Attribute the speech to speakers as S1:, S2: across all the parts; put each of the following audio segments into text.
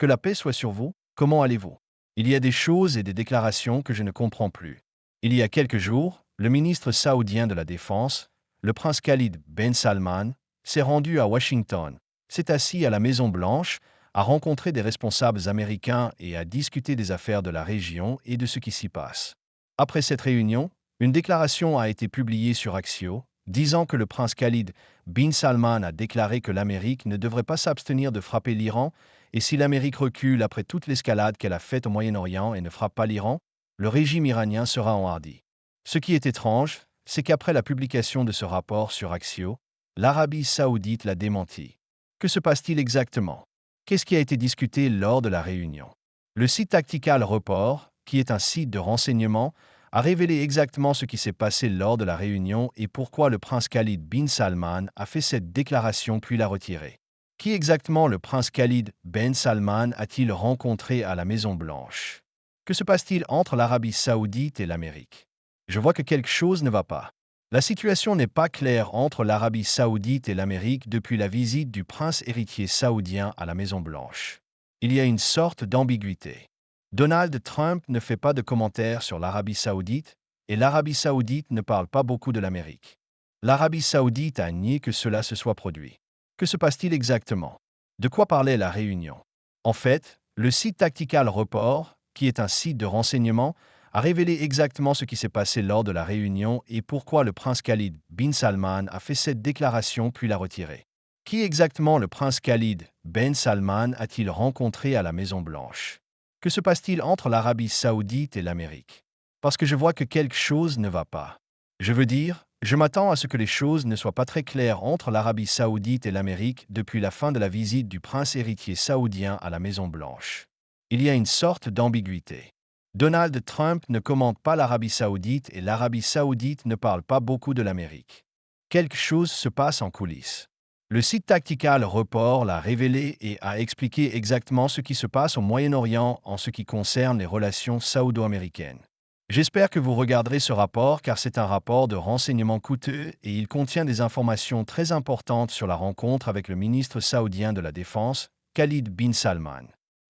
S1: Que la paix soit sur vous, comment allez-vous? Il y a des choses et des déclarations que je ne comprends plus. Il y a quelques jours, le ministre saoudien de la Défense, le prince Khalid Ben Salman, s'est rendu à Washington, s'est assis à la Maison-Blanche, a rencontré des responsables américains et a discuté des affaires de la région et de ce qui s'y passe. Après cette réunion, une déclaration a été publiée sur Axios, disant que le prince Khalid bin Salman a déclaré que l'Amérique ne devrait pas s'abstenir de frapper l'Iran, et si l'Amérique recule après toute l'escalade qu'elle a faite au Moyen-Orient et ne frappe pas l'Iran, le régime iranien sera enhardi. Ce qui est étrange, c'est qu'après la publication de ce rapport sur Axios, l'Arabie saoudite l'a démenti. Que se passe-t-il exactement? Qu'est-ce qui a été discuté lors de la réunion? Le site Tactical Report, qui est un site de renseignement, a révélé exactement ce qui s'est passé lors de la réunion et pourquoi le prince Khalid bin Salman a fait cette déclaration puis l'a retirée. Qui exactement le prince Khalid Ben Salman a-t-il rencontré à la Maison-Blanche? Que se passe-t-il entre l'Arabie saoudite et l'Amérique? Je vois que quelque chose ne va pas. La situation n'est pas claire entre l'Arabie saoudite et l'Amérique depuis la visite du prince héritier saoudien à la Maison-Blanche. Il y a une sorte d'ambiguïté. Donald Trump ne fait pas de commentaires sur l'Arabie saoudite, et l'Arabie saoudite ne parle pas beaucoup de l'Amérique. L'Arabie saoudite a nié que cela se soit produit. Que se passe-t-il exactement? De quoi parlait la réunion? En fait, le site Tactical Report, qui est un site de renseignement, a révélé exactement ce qui s'est passé lors de la réunion et pourquoi le prince Khalid bin Salman a fait cette déclaration puis l'a retirée. Qui exactement le prince Khalid Ben Salman a-t-il rencontré à la Maison-Blanche? Que se passe-t-il entre l'Arabie saoudite et l'Amérique? Parce que je vois que quelque chose ne va pas. Je veux dire, je m'attends à ce que les choses ne soient pas très claires entre l'Arabie saoudite et l'Amérique depuis la fin de la visite du prince héritier saoudien à la Maison-Blanche. Il y a une sorte d'ambiguïté. Donald Trump ne commente pas l'Arabie saoudite et l'Arabie saoudite ne parle pas beaucoup de l'Amérique. Quelque chose se passe en coulisses. Le site Tactical Report l'a révélé et a expliqué exactement ce qui se passe au Moyen-Orient en ce qui concerne les relations saoudo-américaines. J'espère que vous regarderez ce rapport car c'est un rapport de renseignement coûteux et il contient des informations très importantes sur la rencontre avec le ministre saoudien de la Défense, Khalid bin Salman.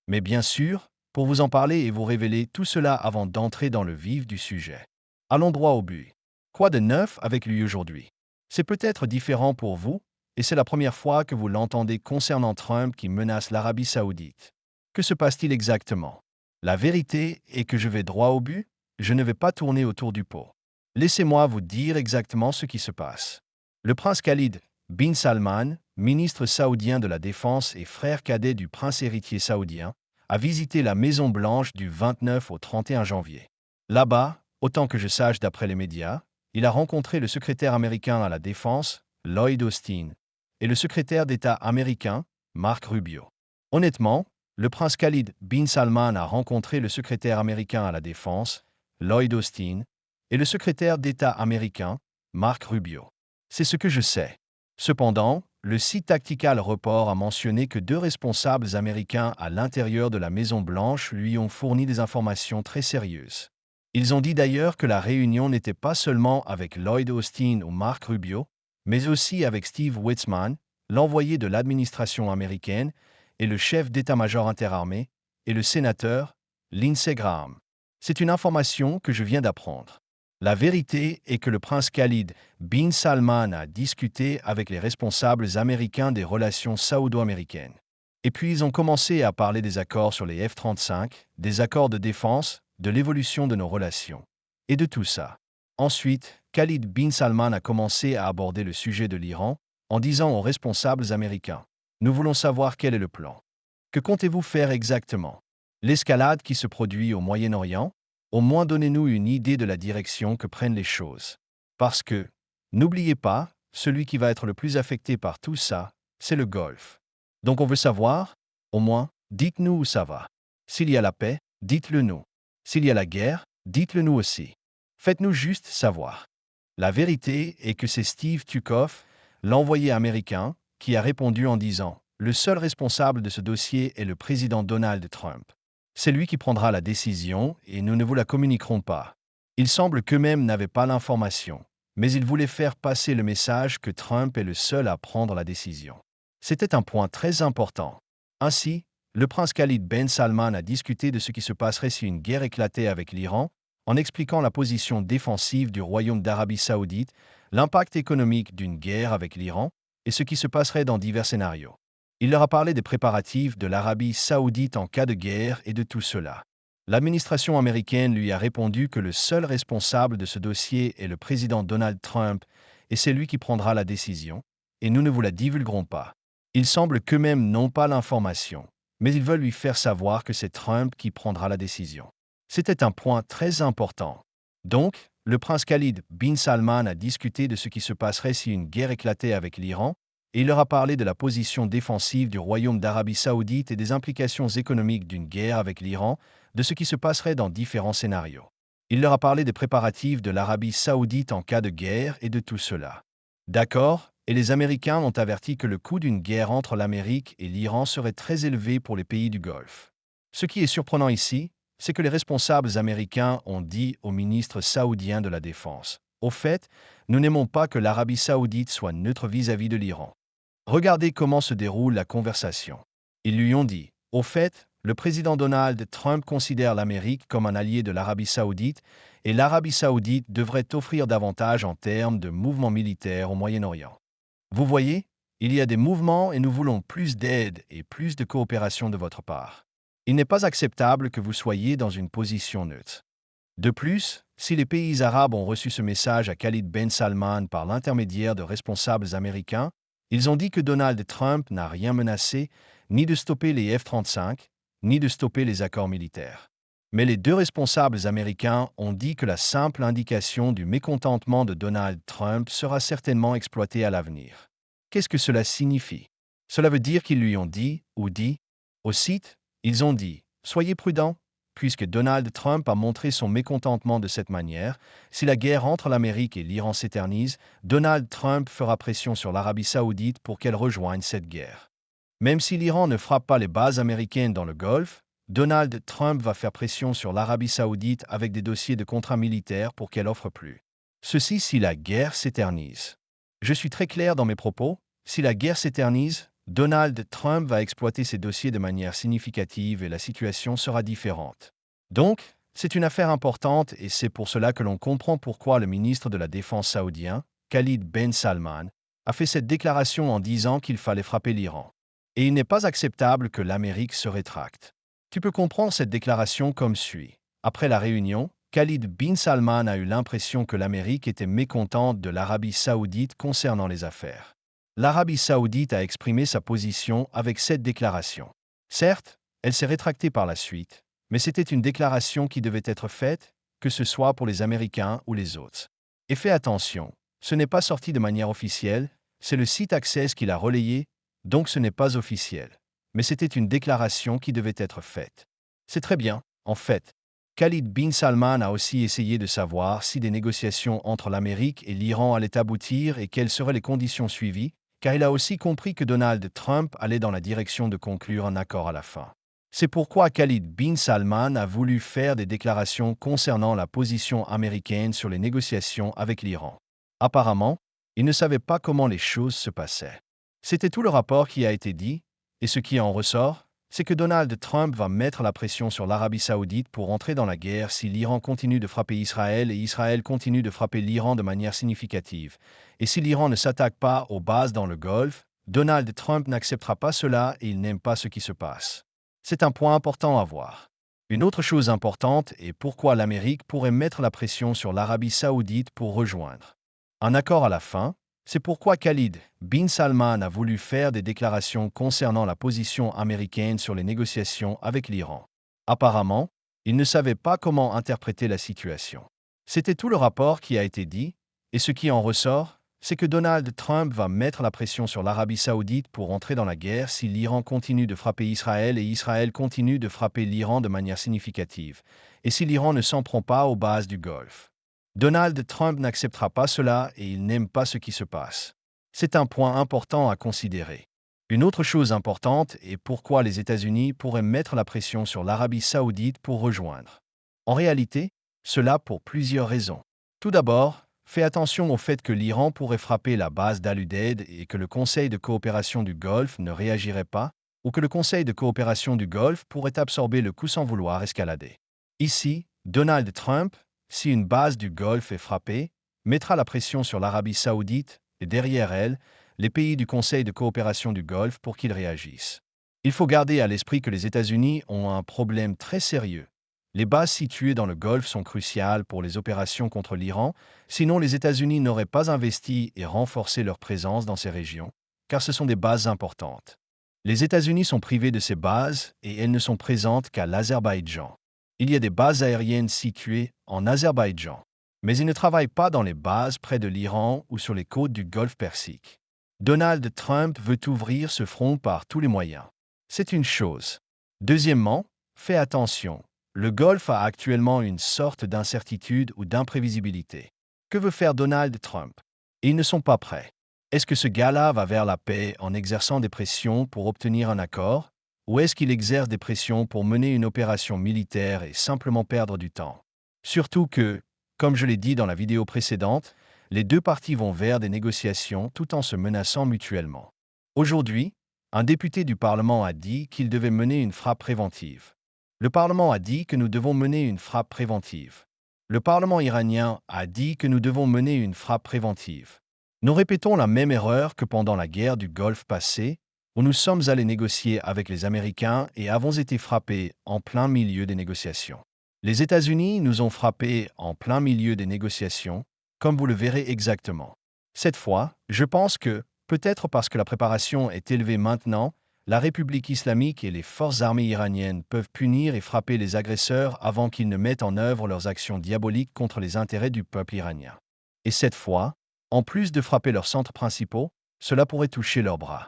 S1: Mais bien sûr, pour vous en parler et vous révéler tout cela avant d'entrer dans le vif du sujet. Allons droit au but. Quoi de neuf avec lui aujourd'hui? C'est peut-être différent pour vous, et c'est la première fois que vous l'entendez concernant Trump qui menace l'Arabie saoudite. Que se passe-t-il exactement? La vérité est que je vais droit au but, je ne vais pas tourner autour du pot. Laissez-moi vous dire exactement ce qui se passe. Le prince Khalid bin Salman, ministre saoudien de la Défense et frère cadet du prince héritier saoudien, a visité la Maison-Blanche du 29 au 31 janvier. Là-bas, autant que je sache d'après les médias, il a rencontré le secrétaire américain à la Défense, Lloyd Austin, et le secrétaire d'État américain, Mark Rubio. Honnêtement, le prince Khalid bin Salman a rencontré le secrétaire américain à la Défense, Lloyd Austin, et le secrétaire d'État américain, Mark Rubio. C'est ce que je sais. Cependant, le site Tactical Report a mentionné que deux responsables américains à l'intérieur de la Maison-Blanche lui ont fourni des informations très sérieuses. Ils ont dit d'ailleurs que la réunion n'était pas seulement avec Lloyd Austin ou Mark Rubio, mais aussi avec Steve Weizmann, l'envoyé de l'administration américaine, et le chef d'état-major interarmé, et le sénateur, Lindsey Graham. C'est une information que je viens d'apprendre. La vérité est que le prince Khalid bin Salman a discuté avec les responsables américains des relations saoudo-américaines. Et puis ils ont commencé à parler des accords sur les F-35, des accords de défense, de l'évolution de nos relations. Et de tout ça. Ensuite, Khalid bin Salman a commencé à aborder le sujet de l'Iran en disant aux responsables américains: « Nous voulons savoir quel est le plan. Que comptez-vous faire exactement? L'escalade qui se produit au Moyen-Orient? Au moins donnez-nous une idée de la direction que prennent les choses. Parce que, n'oubliez pas, celui qui va être le plus affecté par tout ça, c'est le Golfe. Donc on veut savoir, au moins, dites-nous où ça va. S'il y a la paix, dites-le nous. S'il y a la guerre, dites-le nous aussi. Faites-nous juste savoir. » La vérité est que c'est Steve Tukoff, l'envoyé américain, qui a répondu en disant: « Le seul responsable de ce dossier est le président Donald Trump. C'est lui qui prendra la décision et nous ne vous la communiquerons pas. » Il semble qu'eux-mêmes n'avaient pas l'information, mais ils voulaient faire passer le message que Trump est le seul à prendre la décision. C'était un point très important. Ainsi, le prince Khalid Ben Salman a discuté de ce qui se passerait si une guerre éclatait avec l'Iran, en expliquant la position défensive du Royaume d'Arabie Saoudite, l'impact économique d'une guerre avec l'Iran et ce qui se passerait dans divers scénarios. Il leur a parlé des préparatifs de l'Arabie Saoudite en cas de guerre et de tout cela. L'administration américaine lui a répondu que le seul responsable de ce dossier est le président Donald Trump et c'est lui qui prendra la décision, et nous ne vous la divulguerons pas. Il semble qu'eux-mêmes n'ont pas l'information, mais ils veulent lui faire savoir que c'est Trump qui prendra la décision. C'était un point très important. Donc, le prince Khalid bin Salman a discuté de ce qui se passerait si une guerre éclatait avec l'Iran, et il leur a parlé de la position défensive du Royaume d'Arabie Saoudite et des implications économiques d'une guerre avec l'Iran, de ce qui se passerait dans différents scénarios. Il leur a parlé des préparatifs de l'Arabie Saoudite en cas de guerre et de tout cela. D'accord, et les Américains ont averti que le coût d'une guerre entre l'Amérique et l'Iran serait très élevé pour les pays du Golfe. Ce qui est surprenant ici, c'est que les responsables américains ont dit au ministre saoudien de la Défense, « Au fait, nous n'aimons pas que l'Arabie Saoudite soit neutre vis-à-vis de l'Iran. » Regardez comment se déroule la conversation. Ils lui ont dit, « Au fait, le président Donald Trump considère l'Amérique comme un allié de l'Arabie Saoudite et l'Arabie Saoudite devrait offrir davantage en termes de mouvements militaires au Moyen-Orient. Vous voyez, il y a des mouvements et nous voulons plus d'aide et plus de coopération de votre part. Il n'est pas acceptable que vous soyez dans une position neutre. De plus, si les pays arabes ont reçu ce message à Khalid Ben Salman par l'intermédiaire de responsables américains, ils ont dit que Donald Trump n'a rien menacé, ni de stopper les F-35, ni de stopper les accords militaires. Mais les deux responsables américains ont dit que la simple indication du mécontentement de Donald Trump sera certainement exploitée à l'avenir. Qu'est-ce que cela signifie? Cela veut dire qu'ils lui ont dit, au site, ils ont dit « Soyez prudents ». Puisque Donald Trump a montré son mécontentement de cette manière, si la guerre entre l'Amérique et l'Iran s'éternise, Donald Trump fera pression sur l'Arabie Saoudite pour qu'elle rejoigne cette guerre. Même si l'Iran ne frappe pas les bases américaines dans le Golfe, Donald Trump va faire pression sur l'Arabie Saoudite avec des dossiers de contrats militaires pour qu'elle offre plus. Ceci si la guerre s'éternise. Je suis très clair dans mes propos, si la guerre s'éternise, Donald Trump va exploiter ces dossiers de manière significative et la situation sera différente. Donc, c'est une affaire importante et c'est pour cela que l'on comprend pourquoi le ministre de la Défense saoudien, Khalid Ben Salman, a fait cette déclaration en disant qu'il fallait frapper l'Iran. Et il n'est pas acceptable que l'Amérique se rétracte. Tu peux comprendre cette déclaration comme suit. Après la réunion, Khalid bin Salman a eu l'impression que l'Amérique était mécontente de l'Arabie Saoudite concernant les affaires. L'Arabie Saoudite a exprimé sa position avec cette déclaration. Certes, elle s'est rétractée par la suite, mais c'était une déclaration qui devait être faite, que ce soit pour les Américains ou les autres. Et fais attention, ce n'est pas sorti de manière officielle, c'est le site Access qui l'a relayé, donc ce n'est pas officiel. Mais c'était une déclaration qui devait être faite. C'est très bien, en fait. Khalid bin Salman a aussi essayé de savoir si des négociations entre l'Amérique et l'Iran allaient aboutir et quelles seraient les conditions suivies, car il a aussi compris que Donald Trump allait dans la direction de conclure un accord à la fin. C'est pourquoi Khalid bin Salman a voulu faire des déclarations concernant la position américaine sur les négociations avec l'Iran. Apparemment, il ne savait pas comment les choses se passaient. C'était tout le rapport qui a été dit, et ce qui en ressort, c'est que Donald Trump va mettre la pression sur l'Arabie Saoudite pour entrer dans la guerre si l'Iran continue de frapper Israël et Israël continue de frapper l'Iran de manière significative. Et si l'Iran ne s'attaque pas aux bases dans le Golfe, Donald Trump n'acceptera pas cela et il n'aime pas ce qui se passe. C'est un point important à voir. Une autre chose importante est pourquoi l'Amérique pourrait mettre la pression sur l'Arabie Saoudite pour rejoindre un accord à la fin. C'est pourquoi Khalid bin Salman a voulu faire des déclarations concernant la position américaine sur les négociations avec l'Iran. Apparemment, il ne savait pas comment interpréter la situation. C'était tout le rapport qui a été dit, et ce qui en ressort, c'est que Donald Trump va mettre la pression sur l'Arabie Saoudite pour entrer dans la guerre si l'Iran continue de frapper Israël et Israël continue de frapper l'Iran de manière significative, et si l'Iran ne s'en prend pas aux bases du Golfe. Donald Trump n'acceptera pas cela et il n'aime pas ce qui se passe. C'est un point important à considérer. Une autre chose importante est pourquoi les États-Unis pourraient mettre la pression sur l'Arabie Saoudite pour rejoindre. En réalité, cela pour plusieurs raisons. Tout d'abord, fais attention au fait que l'Iran pourrait frapper la base d'Al-Udeid et que le Conseil de coopération du Golfe ne réagirait pas, ou que le Conseil de coopération du Golfe pourrait absorber le coup sans vouloir escalader. Ici, Donald Trump, si une base du Golfe est frappée, mettra la pression sur l'Arabie saoudite et derrière elle, les pays du Conseil de coopération du Golfe pour qu'ils réagissent. Il faut garder à l'esprit que les États-Unis ont un problème très sérieux. Les bases situées dans le Golfe sont cruciales pour les opérations contre l'Iran, sinon les États-Unis n'auraient pas investi et renforcé leur présence dans ces régions, car ce sont des bases importantes. Les États-Unis sont privés de ces bases et elles ne sont présentes qu'à l'Azerbaïdjan. Il y a des bases aériennes situées en Azerbaïdjan, mais ils ne travaillent pas dans les bases près de l'Iran ou sur les côtes du Golfe Persique. Donald Trump veut ouvrir ce front par tous les moyens. C'est une chose. Deuxièmement, fais attention. Le Golfe a actuellement une sorte d'incertitude ou d'imprévisibilité. Que veut faire Donald Trump? Et ils ne sont pas prêts. Est-ce que ce gars-là va vers la paix en exerçant des pressions pour obtenir un accord? Ou est-ce qu'il exerce des pressions pour mener une opération militaire et simplement perdre du temps? Surtout que, comme je l'ai dit dans la vidéo précédente, les deux parties vont vers des négociations tout en se menaçant mutuellement. Aujourd'hui, un député du Parlement a dit qu'il devait mener une frappe préventive. Le Parlement a dit que nous devons mener une frappe préventive. Le Parlement iranien a dit que nous devons mener une frappe préventive. Nous répétons la même erreur que pendant la guerre du Golfe passée, où nous sommes allés négocier avec les Américains et avons été frappés en plein milieu des négociations. Les États-Unis nous ont frappés en plein milieu des négociations, comme vous le verrez exactement. Cette fois, je pense que, peut-être parce que la préparation est élevée maintenant, la République islamique et les forces armées iraniennes peuvent punir et frapper les agresseurs avant qu'ils ne mettent en œuvre leurs actions diaboliques contre les intérêts du peuple iranien. Et cette fois, en plus de frapper leurs centres principaux, cela pourrait toucher leurs bras.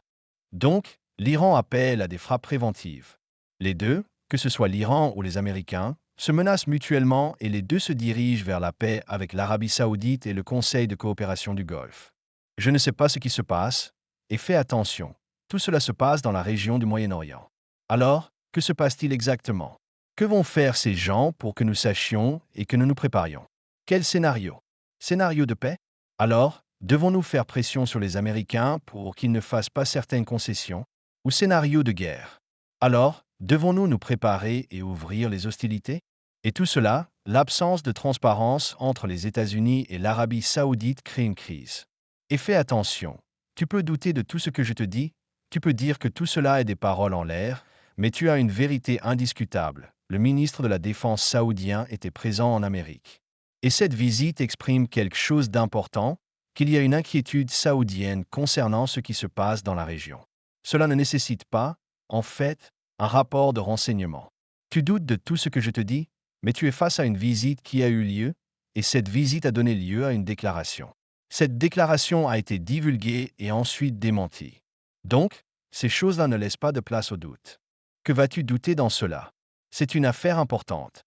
S1: Donc, l'Iran appelle à des frappes préventives. Les deux, que ce soit l'Iran ou les Américains, se menacent mutuellement et les deux se dirigent vers la paix avec l'Arabie saoudite et le Conseil de coopération du Golfe. Je ne sais pas ce qui se passe, et fais attention, tout cela se passe dans la région du Moyen-Orient. Alors, que se passe-t-il exactement? Que vont faire ces gens pour que nous sachions et que nous nous préparions? Quel scénario? Scénario de paix? Alors, devons-nous faire pression sur les Américains pour qu'ils ne fassent pas certaines concessions? Ou scénario de guerre? Alors, devons-nous nous préparer et ouvrir les hostilités? Et tout cela, l'absence de transparence entre les États-Unis et l'Arabie saoudite crée une crise. Et fais attention, tu peux douter de tout ce que je te dis, tu peux dire que tout cela est des paroles en l'air, mais tu as une vérité indiscutable. Le ministre de la Défense saoudien était présent en Amérique. Et cette visite exprime quelque chose d'important, qu'il y a une inquiétude saoudienne concernant ce qui se passe dans la région. Cela ne nécessite pas, en fait, un rapport de renseignement. Tu doutes de tout ce que je te dis, mais tu es face à une visite qui a eu lieu, et cette visite a donné lieu à une déclaration. Cette déclaration a été divulguée et ensuite démentie. Donc, ces choses-là ne laissent pas de place au doute. Que vas-tu douter dans cela? C'est une affaire importante.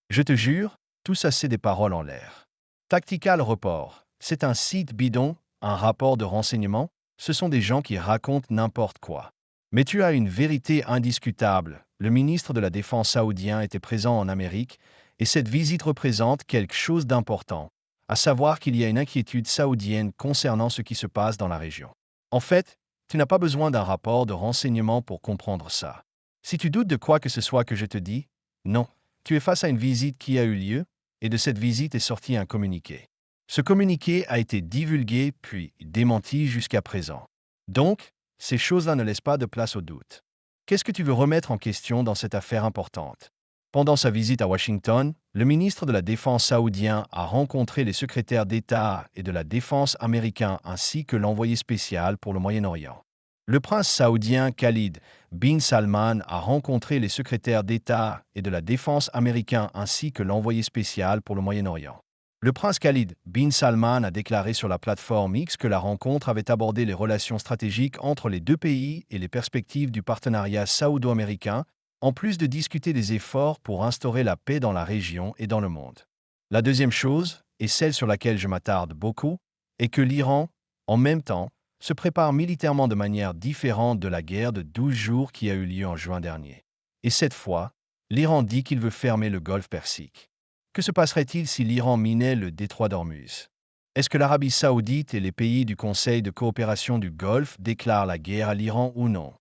S1: Je te jure, tout ça c'est des paroles en l'air. Tactical Report, c'est un site bidon, un rapport de renseignement, ce sont des gens qui racontent n'importe quoi. Mais tu as une vérité indiscutable, le ministre de la Défense saoudien était présent en Amérique, et cette visite représente quelque chose d'important, à savoir qu'il y a une inquiétude saoudienne concernant ce qui se passe dans la région. En fait, tu n'as pas besoin d'un rapport de renseignement pour comprendre ça. Si tu doutes de quoi que ce soit que je te dis, non, tu es face à une visite qui a eu lieu, et de cette visite est sorti un communiqué. Ce communiqué a été divulgué puis démenti jusqu'à présent. Donc, ces choses-là ne laissent pas de place au doute. Qu'est-ce que tu veux remettre en question dans cette affaire importante? Pendant sa visite à Washington, le ministre de la Défense saoudien a rencontré les secrétaires d'État et de la Défense américains ainsi que l'envoyé spécial pour le Moyen-Orient. Le prince saoudien Khalid bin Salman a rencontré les secrétaires d'État et de la Défense américains ainsi que l'envoyé spécial pour le Moyen-Orient. Le prince Khalid bin Salman a déclaré sur la plateforme X que la rencontre avait abordé les relations stratégiques entre les deux pays et les perspectives du partenariat saoudo-américain, en plus de discuter des efforts pour instaurer la paix dans la région et dans le monde. La deuxième chose, et celle sur laquelle je m'attarde beaucoup, est que l'Iran, en même temps, se prépare militairement de manière différente de la guerre de 12 jours qui a eu lieu en juin dernier. Et cette fois, l'Iran dit qu'il veut fermer le Golfe Persique. Que se passerait-il si l'Iran minait le détroit d'Ormuz? Est-ce que l'Arabie saoudite et les pays du Conseil de coopération du Golfe déclarent la guerre à l'Iran ou non?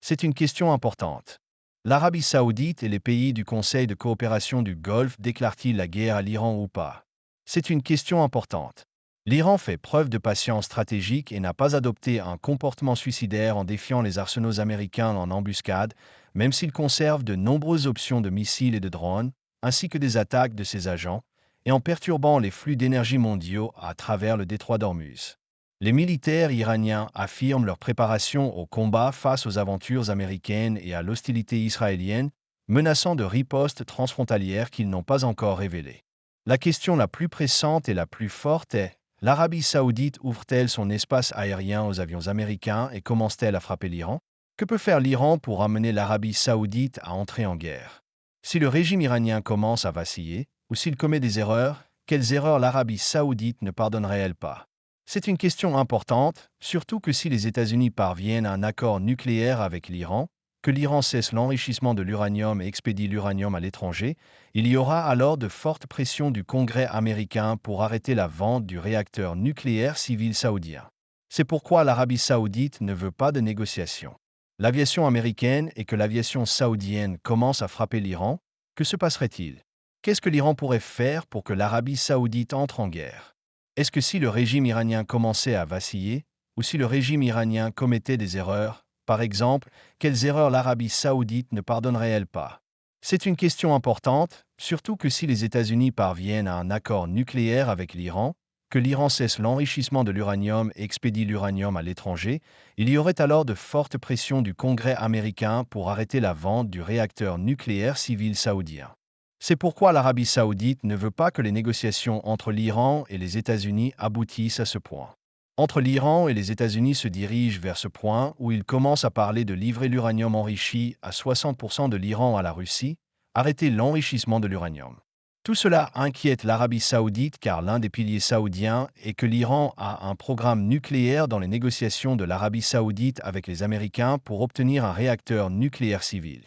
S1: C'est une question importante. L'Arabie saoudite et les pays du Conseil de coopération du Golfe déclarent-ils la guerre à l'Iran ou pas? C'est une question importante. L'Iran fait preuve de patience stratégique et n'a pas adopté un comportement suicidaire en défiant les arsenaux américains en embuscade, même s'il conserve de nombreuses options de missiles et de drones, ainsi que des attaques de ses agents, et en perturbant les flux d'énergie mondiaux à travers le détroit d'Ormuz. Les militaires iraniens affirment leur préparation au combat face aux aventures américaines et à l'hostilité israélienne, menaçant de ripostes transfrontalières qu'ils n'ont pas encore révélées. La question la plus pressante et la plus forte est: l'Arabie saoudite ouvre-t-elle son espace aérien aux avions américains et commence-t-elle à frapper l'Iran? Que peut faire l'Iran pour amener l'Arabie saoudite à entrer en guerre? Si le régime iranien commence à vaciller, ou s'il commet des erreurs, quelles erreurs l'Arabie saoudite ne pardonnerait-elle pas? C'est une question importante, surtout que si les États-Unis parviennent à un accord nucléaire avec l'Iran, que l'Iran cesse l'enrichissement de l'uranium et expédie l'uranium à l'étranger, il y aura alors de fortes pressions du Congrès américain pour arrêter la vente du réacteur nucléaire civil saoudien. C'est pourquoi l'Arabie saoudite ne veut pas de négociations. L'aviation américaine et que l'aviation saoudienne commencent à frapper l'Iran, que se passerait-il? Qu'est-ce que l'Iran pourrait faire pour que l'Arabie saoudite entre en guerre? Est-ce que si le régime iranien commençait à vaciller, ou si le régime iranien commettait des erreurs, par exemple, quelles erreurs l'Arabie saoudite ne pardonnerait-elle pas? C'est une question importante, surtout que si les États-Unis parviennent à un accord nucléaire avec l'Iran, que l'Iran cesse l'enrichissement de l'uranium et expédie l'uranium à l'étranger, il y aurait alors de fortes pressions du Congrès américain pour arrêter la vente du réacteur nucléaire civil saoudien. C'est pourquoi l'Arabie saoudite ne veut pas que les négociations entre l'Iran et les États-Unis aboutissent à ce point. Entre l'Iran et les États-Unis se dirigent vers ce point où ils commencent à parler de livrer l'uranium enrichi à 60% de l'Iran à la Russie, arrêter l'enrichissement de l'uranium. Tout cela inquiète l'Arabie saoudite car l'un des piliers saoudiens est que l'Iran a un programme nucléaire dans les négociations de l'Arabie saoudite avec les Américains pour obtenir un réacteur nucléaire civil.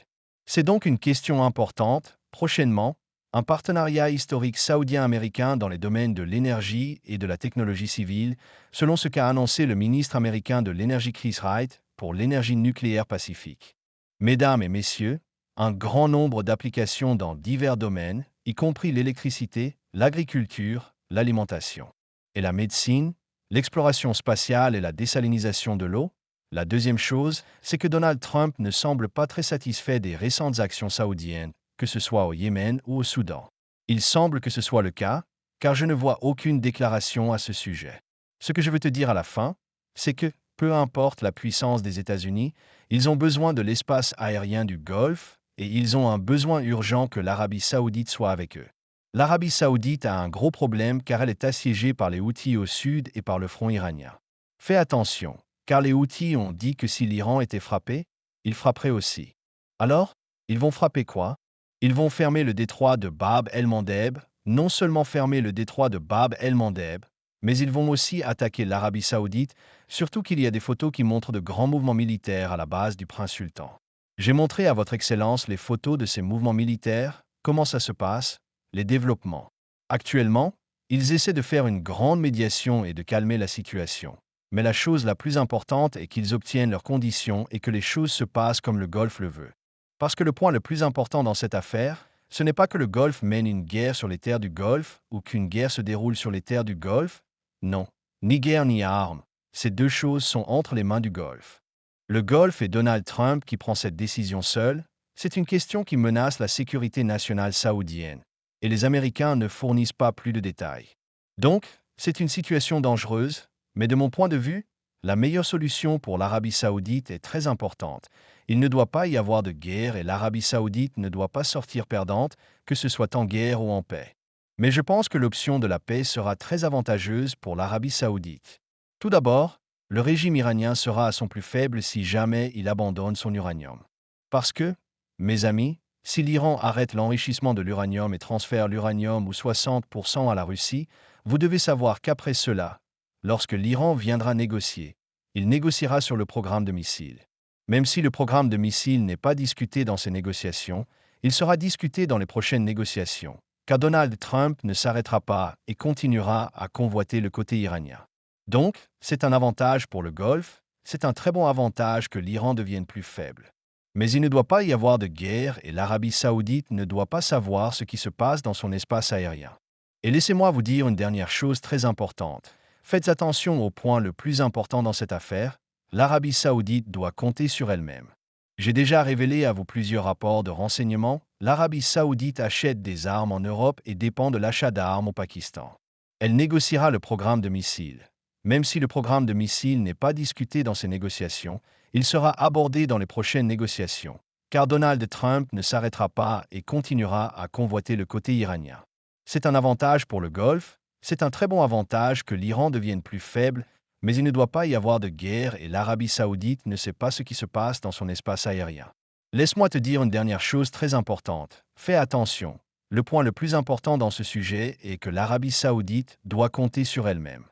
S1: C'est donc une question importante. Prochainement, un partenariat historique saoudien-américain dans les domaines de l'énergie et de la technologie civile, selon ce qu'a annoncé le ministre américain de l'Énergie Chris Wright pour l'énergie nucléaire pacifique. Mesdames et messieurs, un grand nombre d'applications dans divers domaines, y compris l'électricité, l'agriculture, l'alimentation et la médecine, l'exploration spatiale et la désalinisation de l'eau. La deuxième chose, c'est que Donald Trump ne semble pas très satisfait des récentes actions saoudiennes, que ce soit au Yémen ou au Soudan. Il semble que ce soit le cas, car je ne vois aucune déclaration à ce sujet. Ce que je veux te dire à la fin, c'est que, peu importe la puissance des États-Unis, ils ont besoin de l'espace aérien du Golfe et ils ont un besoin urgent que l'Arabie saoudite soit avec eux. L'Arabie saoudite a un gros problème car elle est assiégée par les Houthis au sud et par le front iranien. Fais attention, car les Houthis ont dit que si l'Iran était frappé, ils frapperaient aussi. Alors, ils vont frapper quoi? Ils vont fermer le détroit de Bab el-Mandeb, non seulement fermer le détroit de Bab el-Mandeb, mais ils vont aussi attaquer l'Arabie saoudite, surtout qu'il y a des photos qui montrent de grands mouvements militaires à la base du prince sultan. J'ai montré à votre Excellence les photos de ces mouvements militaires, comment ça se passe, les développements. Actuellement, ils essaient de faire une grande médiation et de calmer la situation. Mais la chose la plus importante est qu'ils obtiennent leurs conditions et que les choses se passent comme le Golfe le veut. Parce que le point le plus important dans cette affaire, ce n'est pas que le Golfe mène une guerre sur les terres du Golfe ou qu'une guerre se déroule sur les terres du Golfe. Non, ni guerre ni armes. Ces deux choses sont entre les mains du Golfe. Le Golfe et Donald Trump qui prend cette décision seul, c'est une question qui menace la sécurité nationale saoudienne. Et les Américains ne fournissent pas plus de détails. Donc, c'est une situation dangereuse, mais de mon point de vue, la meilleure solution pour l'Arabie saoudite est très importante. Il ne doit pas y avoir de guerre et l'Arabie saoudite ne doit pas sortir perdante, que ce soit en guerre ou en paix. Mais je pense que l'option de la paix sera très avantageuse pour l'Arabie saoudite. Tout d'abord, le régime iranien sera à son plus faible si jamais il abandonne son uranium. Parce que, mes amis, si l'Iran arrête l'enrichissement de l'uranium et transfère l'uranium ou 60% à la Russie, vous devez savoir qu'après cela, lorsque l'Iran viendra négocier, il négociera sur le programme de missiles. Même si le programme de missiles n'est pas discuté dans ces négociations, il sera discuté dans les prochaines négociations, car Donald Trump ne s'arrêtera pas et continuera à convoiter le côté iranien. Donc, c'est un avantage pour le Golfe, c'est un très bon avantage que l'Iran devienne plus faible. Mais il ne doit pas y avoir de guerre et l'Arabie saoudite ne doit pas savoir ce qui se passe dans son espace aérien. Et laissez-moi vous dire une dernière chose très importante. Faites attention au point le plus important dans cette affaire, l'Arabie saoudite doit compter sur elle-même. J'ai déjà révélé à vous plusieurs rapports de renseignement, l'Arabie saoudite achète des armes en Europe et dépend de l'achat d'armes au Pakistan. Elle négociera le programme de missiles. Même si le programme de missiles n'est pas discuté dans ces négociations, il sera abordé dans les prochaines négociations, car Donald Trump ne s'arrêtera pas et continuera à convoiter le côté iranien. C'est un avantage pour le Golfe, c'est un très bon avantage que l'Iran devienne plus faible, mais il ne doit pas y avoir de guerre et l'Arabie saoudite ne sait pas ce qui se passe dans son espace aérien. Laisse-moi te dire une dernière chose très importante. Fais attention. Le point le plus important dans ce sujet est que l'Arabie saoudite doit compter sur elle-même.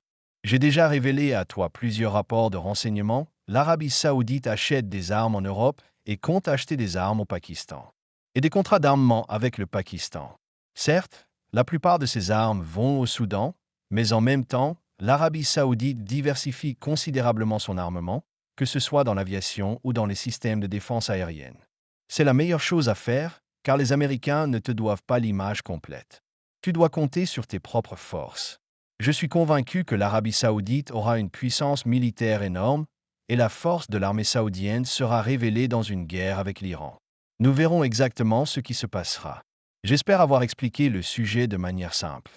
S1: J'ai déjà révélé à toi plusieurs rapports de renseignement. L'Arabie saoudite achète des armes en Europe et compte acheter des armes au Pakistan. Et des contrats d'armement avec le Pakistan. Certes, la plupart de ces armes vont au Soudan, mais en même temps, l'Arabie saoudite diversifie considérablement son armement, que ce soit dans l'aviation ou dans les systèmes de défense aérienne. C'est la meilleure chose à faire, car les Américains ne te doivent pas l'image complète. Tu dois compter sur tes propres forces. Je suis convaincu que l'Arabie saoudite aura une puissance militaire énorme, et la force de l'armée saoudienne sera révélée dans une guerre avec l'Iran. Nous verrons exactement ce qui se passera. J'espère avoir expliqué le sujet de manière simple.